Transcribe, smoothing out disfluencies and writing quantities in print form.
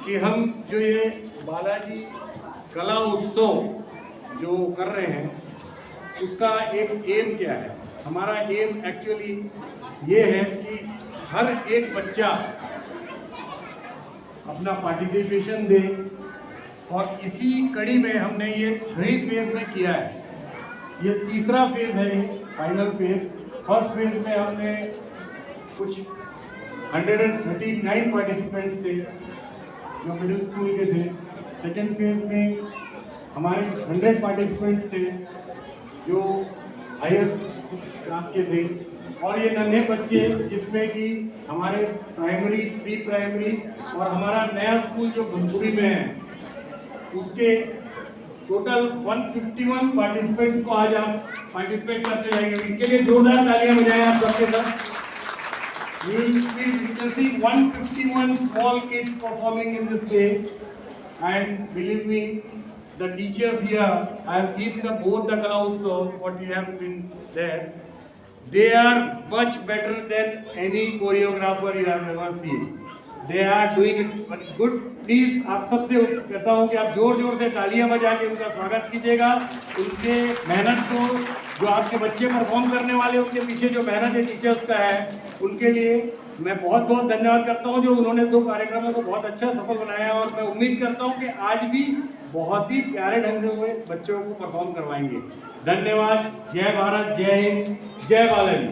कि हम जो ये बालाजी कला उत्सव जो कर रहे हैं उसका एक एम क्या है। हमारा एम एक्चुअली ये है कि हर एक बच्चा अपना पार्टिसिपेशन दे, और इसी कड़ी में हमने ये 3 फेज में किया है। ये तीसरा फेज है, फाइनल फेज। फर्स्ट फेज में हमने कुछ 139 पार्टिसिपेंट्स थे जो मिडिल स्कूल के थे। सेकेंड फेज में हमारे 100 पार्टिसिपेंट्स थे जो हायर क्लास के थे, और ये नन्हे बच्चे जिसमें कि हमारे प्राइमरी, प्री प्राइमरी और हमारा नया स्कूल जो भनपुरी में है उसके टोटल 151 पार्टिसिपेंट्स को आज आप पार्टिसिपेट करते जाएंगे। इनके लिए जोरदार तालियां बजाएं आप सबके साथ। We will be witnessing 151 small kids performing in this day, and believe me, the teachers here, I have seen both the Kala Utsav, what we have been there. They are much better than any choreographer you have ever seen. They are doing it good. Please आप सबसे कहता हूँ कि आप जोर जोर से तालियां बजा के उनका स्वागत कीजिएगा। उनके मेहनत को, जो आपके बच्चे परफॉर्म करने वाले उनके पीछे जो मेहनत है टीचर्स का है, उनके लिए मैं बहुत बहुत धन्यवाद करता हूँ जो उन्होंने 2 कार्यक्रमों को बहुत अच्छा सफल बनाया। और मैं उम्मीद करता हूँ कि आज भी बहुत ही प्यारे ढंग से हुए बच्चों को परफॉर्म करवाएंगे। धन्यवाद। जय भारत, जय हिंद, जय बालाजी।